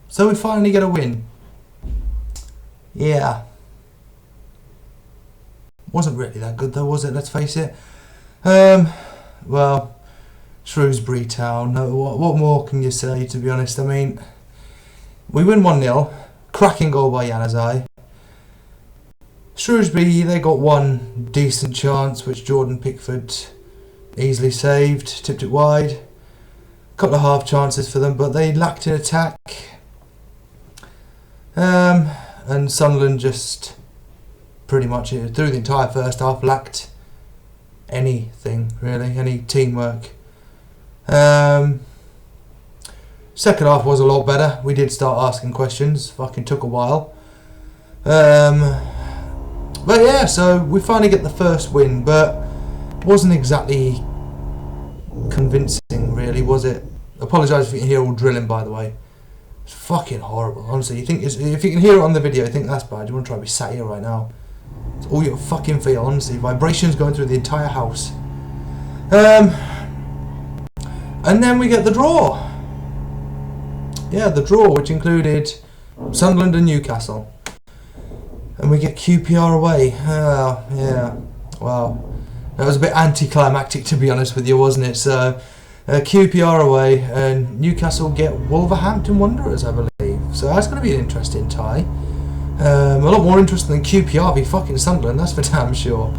So we finally get a win. Yeah. Wasn't really that good though, was it? Let's face it. Well, Shrewsbury Town. What more can you say, to be honest? I mean, we win 1-0. Cracking goal by Januzaj. Shrewsbury, they got one decent chance, which Jordan Pickford easily saved. Tipped it wide. A couple of half chances for them, but they lacked in attack. And Sunderland just pretty much through the entire first half lacked anything, really, any teamwork. Second half was a lot better. We did start asking questions. Fucking took a while. But yeah, so we finally get the first win, but wasn't exactly convincing, really, was it? Apologise if you can hear all drilling, by the way. It's fucking horrible, honestly. You think if you can hear it on the video, you think that's bad. You want to try to be sat here right now. It's all you fucking feel, honestly. Vibrations going through the entire house. And then we get the draw. Yeah, the draw, which included Sunderland and Newcastle. And we get QPR away. Yeah, wow. That was a bit anticlimactic, to be honest with you, wasn't it? So, QPR away, and Newcastle get Wolverhampton Wanderers, I believe. So that's going to be an interesting tie. A lot more interesting than QPR v fucking Sunderland, that's for damn sure.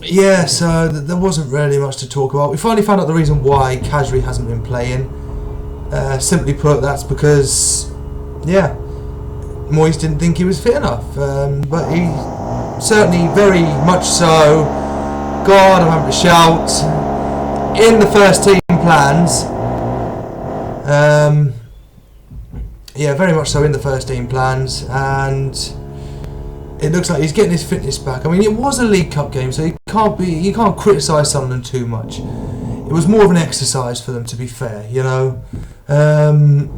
Yeah, so there wasn't really much to talk about. We finally found out the reason why Khazri hasn't been playing. Simply put, that's because, yeah, Moyes didn't think he was fit enough. But he certainly very much so. God, I'm having to shout. In the first team plans. Yeah, very much so in the first team plans, and it looks like he's getting his fitness back. I mean, it was a League Cup game, so you can't criticise Sunderland too much. It was more of an exercise for them, to be fair, you know. And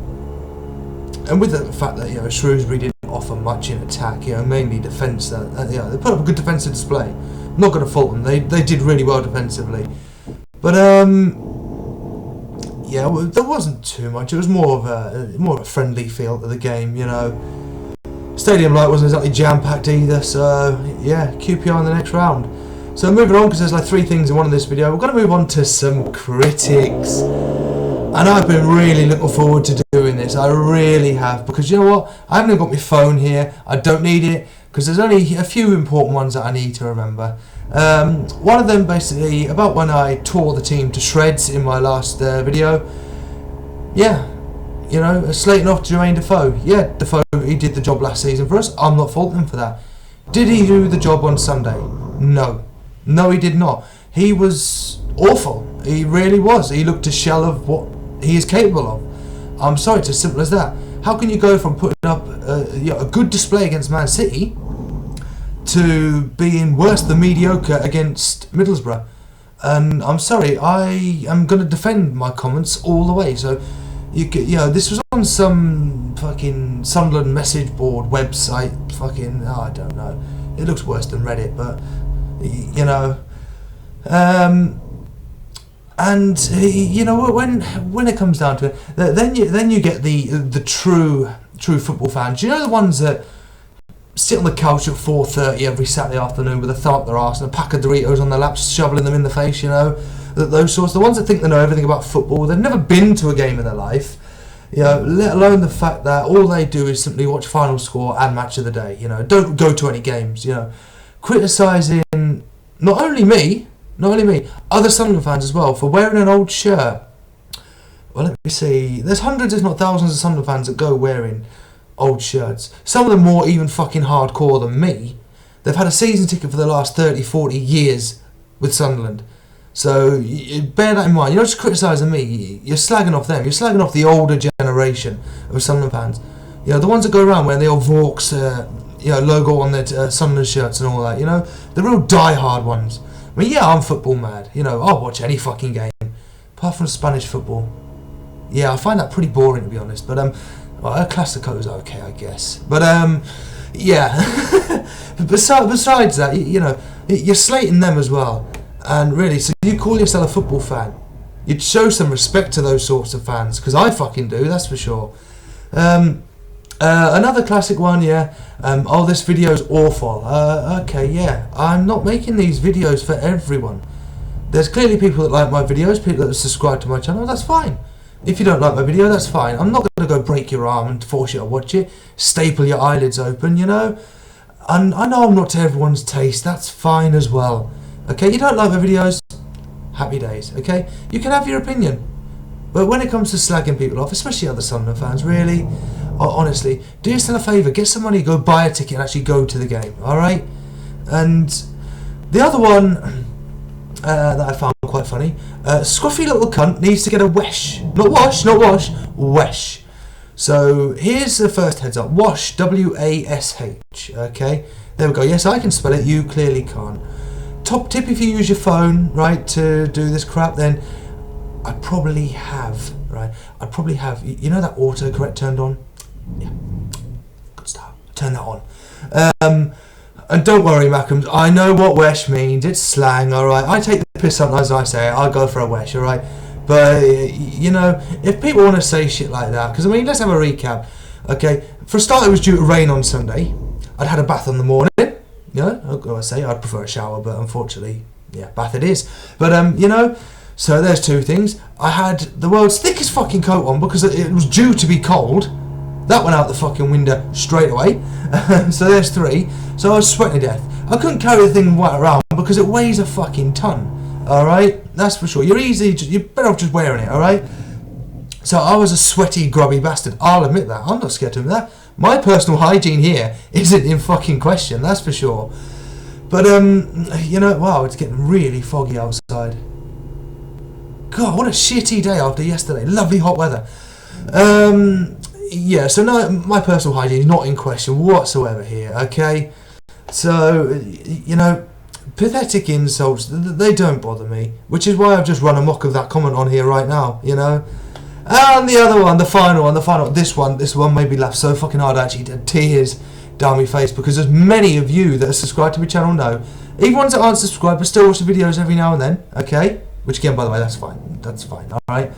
with the fact that, you know, Shrewsbury didn't offer much in attack, you know, mainly defence. You know, they put up a good defensive display. I'm not going to fault them. They did really well defensively, but yeah, well, there wasn't too much. It was more of a friendly feel to the game, you know. Stadium Light wasn't exactly jam-packed either, so yeah, QPR in the next round. So moving on, because there's like 3 things in one of this video, we're going to move on to some critics. And I've been really looking forward to doing this, I really have, because you know what, I haven't got my phone here, I don't need it, because there's only a few important ones that I need to remember. One of them basically about when I tore the team to shreds in my last video. Yeah, you know, slating off Jermaine Defoe. Yeah, Defoe, he did the job last season for us. I'm not faulting him for that. Did he do the job on Sunday? No. No, he did not. He was awful. He really was. He looked a shell of what he is capable of. I'm sorry, it's as simple as that. How can you go from putting up a good display against Man City to being worse than mediocre against Middlesbrough? And I'm sorry, I am going to defend my comments all the way. So, you know, this was on some fucking Sunderland message board website. Fucking, I don't know. It looks worse than Reddit, but you know. And you know, when it comes down to it, then you get the true football fans. You know, the ones that sit on the couch at 4:30 every Saturday afternoon with a thumb up their arse and a pack of Doritos on their laps, shoveling them in the face. You know, those sorts. The ones that think they know everything about football. They've never been to a game in their life. You know, let alone the fact that all they do is simply watch final score and match of the day. You know, don't go to any games. You know, criticising not only me, other Sunderland fans as well for wearing an old shirt. Well, let me see. There's hundreds, if not thousands, of Sunderland fans that go wearing old shirts. Some of them more even fucking hardcore than me. They've had a season ticket for the last 30, 40 years with Sunderland. So bear that in mind. You're not just criticising me. You're slagging off them. You're slagging off the older generation of Sunderland fans. You know, the ones that go around wearing the old Vaux logo on their Sunderland shirts and all that. You know, the real die-hard ones. I mean, yeah, I'm football mad. You know, I'll watch any fucking game, apart from Spanish football. Yeah, I find that pretty boring, to be honest. But well, El Clasico's okay, I guess. But yeah. Besides that, you know, you're slating them as well. And really, so you call yourself a football fan? You'd show some respect to those sorts of fans, because I fucking do, that's for sure. Another classic one, yeah. Oh, this video's awful. Okay, yeah. I'm not making these videos for everyone. There's clearly people that like my videos, people that subscribe to my channel, that's fine. If you don't like my video, that's fine. I'm not going to go break your arm and force you to watch it, staple your eyelids open, you know. And I know I'm not to everyone's taste, that's fine as well. Okay, you don't like my videos, happy days, okay? You can have your opinion. But when it comes to slagging people off, especially other Sunderland fans, really, honestly, do yourself a favour, get some money, go buy a ticket and actually go to the game, alright? And the other one that I found quite funny, scruffy little cunt needs to get a wesh. Not wash, not wash, wesh. So here's the first heads up, wash, W-A-S-H, okay? There we go, yes I can spell it, you clearly can't. Top tip, if you use your phone, right, to do this crap, then I probably have, right, you know that autocorrect turned on? Yeah, good start, turn that on. And don't worry, Mackem, I know what wesh means, it's slang, alright, I take the piss sometimes when I say it, I'll go for a wesh, alright, but, you know, if people want to say shit like that, because I mean, let's have a recap, okay, for a start it was due to rain on Sunday, I'd had a bath in the morning, you know, I've got to say, I'd prefer a shower, but unfortunately, yeah, bath it is, but, you know, so there's two things. I had the world's thickest fucking coat on because it was due to be cold. That went out the fucking window straight away. So there's three. So I was sweating to death. I couldn't carry the thing around because it weighs a fucking ton. Alright? That's for sure. You're better off just wearing it, alright? So I was a sweaty, grubby bastard. I'll admit that. I'm not scared to admit that. My personal hygiene here isn't in fucking question, that's for sure. But, you know, wow, it's getting really foggy outside. God, what a shitty day after yesterday. Lovely hot weather. Yeah, so no, my personal hygiene is not in question whatsoever here, okay? So, you know, pathetic insults, they don't bother me, which is why I've just run amok of that comment on here right now, you know? And the other one, the final one, this one made me laugh so fucking hard I actually had tears down my face, because there's many of you that are subscribed to my channel know, even ones that aren't subscribed but still watch the videos every now and then, okay? Which again, by the way, that's fine, alright?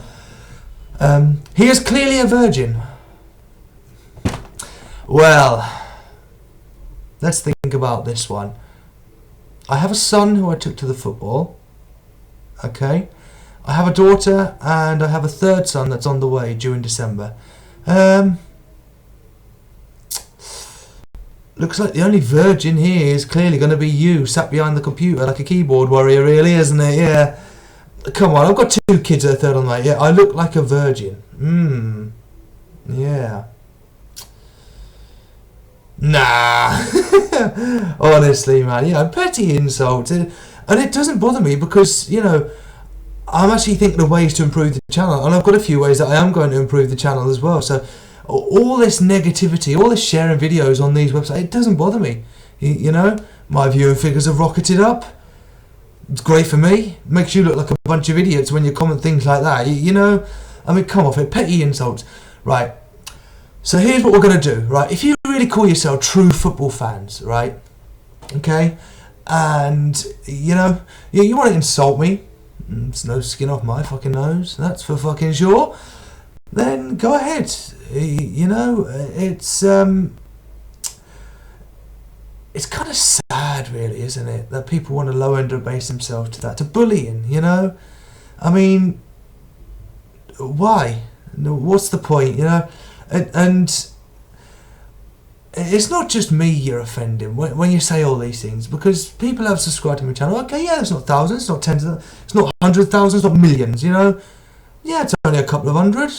He is clearly a virgin. Well, let's think about this one. I have a son who I took to the football, okay? I have a daughter, and I have a third son that's on the way, due in December. Looks like the only virgin here is clearly going to be you, sat behind the computer like a keyboard warrior, really, isn't it? Yeah. Come on, I've got two kids at a third on the way. Yeah, I look like a virgin. Yeah. Nah. Honestly, man. Yeah, petty insult. And it doesn't bother me because, you know, I'm actually thinking of ways to improve the channel. And I've got a few ways that I am going to improve the channel as well. So all this negativity, all this sharing videos on these websites, it doesn't bother me. You know, my viewing figures have rocketed up. It's great for me. Makes you look like a bunch of idiots when you comment things like that. You know, I mean, come off it. Petty insults. Right. So here's what we're going to do, right? If you really call yourself true football fans, right? Okay? And, you know, you want to insult me. It's no skin off my fucking nose. That's for fucking sure. Then go ahead. You know, it's kind of sad, really, isn't it? That people want to low and debase themselves to that, to bullying, you know? I mean, why? What's the point, you know? And it's not just me you're offending when you say all these things, because people have subscribed to my channel. Okay, yeah, it's not thousands, it's not tens, it's not 100,000, it's not millions, you know? Yeah, it's only a couple of hundred.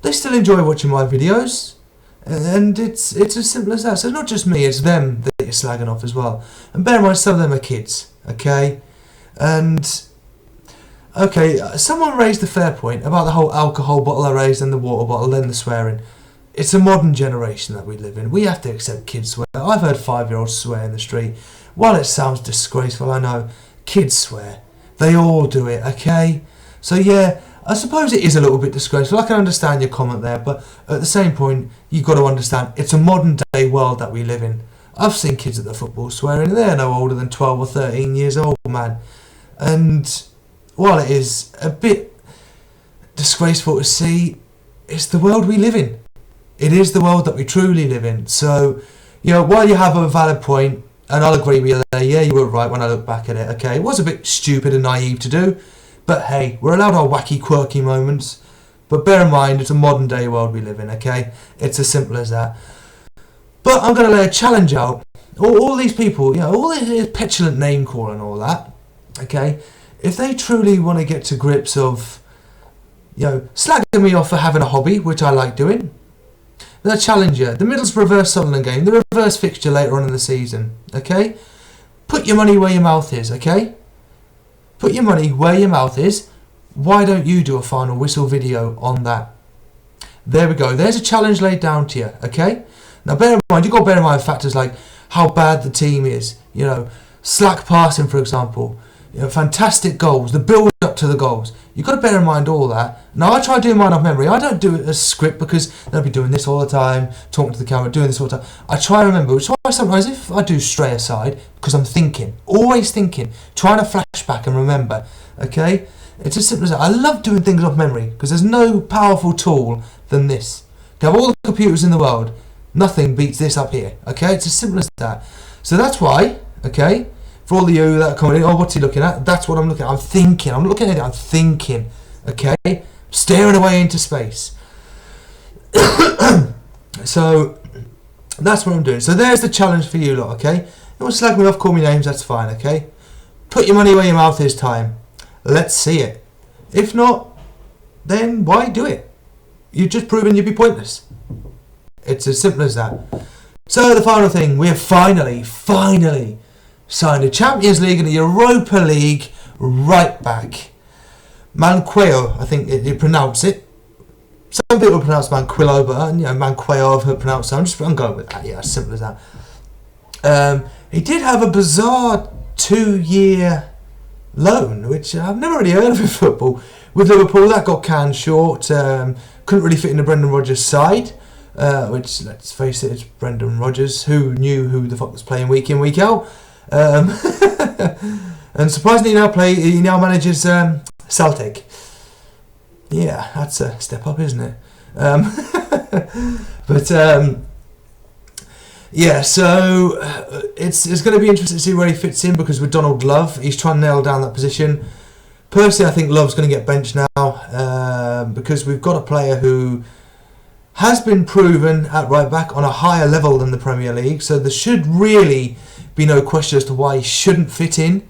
They still enjoy watching my videos. And it's as simple as that. So it's not just me, it's them that you're slagging off as well. And bear in mind, some of them are kids, okay? And, okay, someone raised a fair point about the whole alcohol bottle I raised and the water bottle and the swearing. It's a modern generation that we live in. We have to accept kids swear. I've heard 5-year-olds swear in the street. While it sounds disgraceful, I know, kids swear. They all do it, okay? So yeah, I suppose it is a little bit disgraceful. I can understand your comment there, but at the same point, you've got to understand it's a modern day world that we live in. I've seen kids at the football swearing, and they're no older than 12 or 13 years old, man. And while it is a bit disgraceful to see, it's the world we live in. It is the world that we truly live in. So, while you have a valid point, and I'll agree with you there, yeah, you were right when I look back at it, okay? It was a bit stupid and naive to do, but hey, we're allowed our wacky, quirky moments. But bear in mind, it's a modern day world we live in, okay? It's as simple as that. But I'm going to lay a challenge out. All these people, all this petulant name call and all that, okay? If they truly want to get to grips of, slagging me off for having a hobby, which I like doing, then I challenge you. The Middlesbrough reverse Sunderland game, the reverse fixture later on in the season, okay? Put your money where your mouth is, okay? Put your money where your mouth is. Why don't you do a final whistle video on that? There we go. There's a challenge laid down to you, okay? Now bear in mind, you've got to bear in mind factors like how bad the team is, slack passing, for example, fantastic goals, the build up to the goals. You've got to bear in mind all that. Now I try doing mine off memory. I don't do it as script because they'll be doing this all the time, talking to the camera, doing this all the time. I try to remember, which is why sometimes if I do stray aside, because I'm thinking, always thinking, trying to flash back and remember, okay? It's as simple as that. I love doing things off memory because there's no powerful tool than this. You have all the computers in the world, nothing beats this up here, okay? It's as simple as that. So that's why, okay, for all of you that are coming in, oh, what's he looking at? That's what I'm looking at. I'm thinking. I'm looking at it. I'm thinking, okay? Staring away into space. So that's what I'm doing. So there's the challenge for you lot, okay? You want to slag me off, call me names, that's fine, okay? Put your money where your mouth is time. Let's see it. If not, then why do it? You've just proven you'd be pointless. It's as simple as that. So the final thing, we have finally signed a Champions League and a Europa League right back. Manquillo, I think you pronounce it. Some people pronounce Manquillo, but Manquillo I've heard pronounced. So I'm going with that. Yeah, as simple as that. He did have a bizarre 2-year loan, which I've never really heard of in football. With Liverpool, that got canned short. Couldn't really fit in the Brendan Rodgers side, which, let's face it, it's Brendan Rodgers. Who knew who the fuck was playing week in, week out? And surprisingly, he now manages Celtic. Yeah, that's a step up, isn't it? Yeah, so it's going to be interesting to see where he fits in, because with Donald Love, he's trying to nail down that position. Personally, I think Love's going to get benched now, because we've got a player who has been proven at right back on a higher level than the Premier League, so there should really be no question as to why he shouldn't fit in,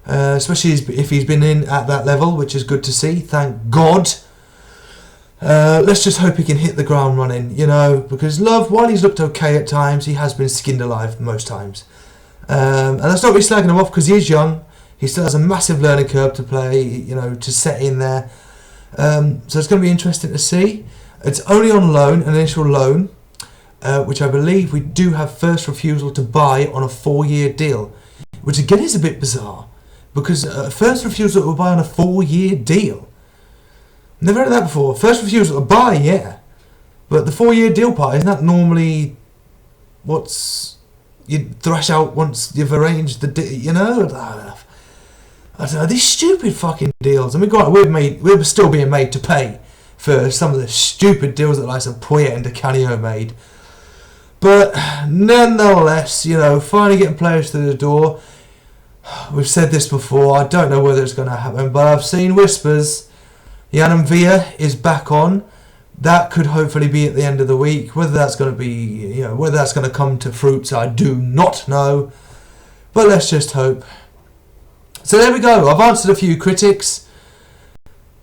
especially if he's been in at that level, which is good to see, thank God. Let's just hope he can hit the ground running, because Love, while he's looked okay at times, he has been skinned alive most times. And that's not really slagging him off, because he is young. He still has a massive learning curve to play, to set in there. So it's going to be interesting to see. It's only on loan, an initial loan, which I believe we do have first refusal to buy on a 4-year deal, which again is a bit bizarre, because first refusal to buy on a 4-year deal. Never heard of that before. First refusal to buy, yeah, but the 4-year deal part, isn't that normally what's you thrash out once you've arranged the deal? I don't know, these stupid fucking deals. I mean, we're still being made to pay for some of the stupid deals that like Poyet and Di Canio made. But nonetheless, finally getting players through the door. We've said this before, I don't know whether it's going to happen, but I've seen whispers. Yann Villa is back on. That could hopefully be at the end of the week. Whether that's going to be, whether that's going to come to fruits, I do not know. But let's just hope. So there we go. I've answered a few critics.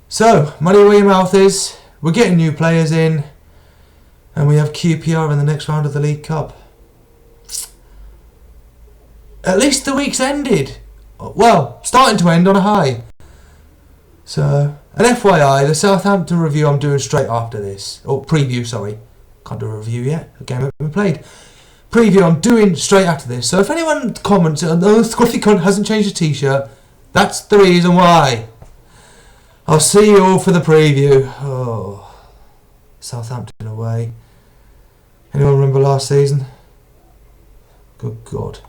So, money where your mouth is. We're getting new players in. And we have QPR in the next round of the League Cup. At least the week's ended. Well, starting to end on a high. So, an FYI, the Southampton review I'm doing straight after this. Or preview, sorry. Can't do a review yet. The game hasn't been played. Preview I'm doing straight after this. So if anyone comments, oh, Scruffy Cunt hasn't changed a t-shirt, that's the reason why. I'll see you all for the preview. Oh, Southampton away. Anyone remember last season? Good God.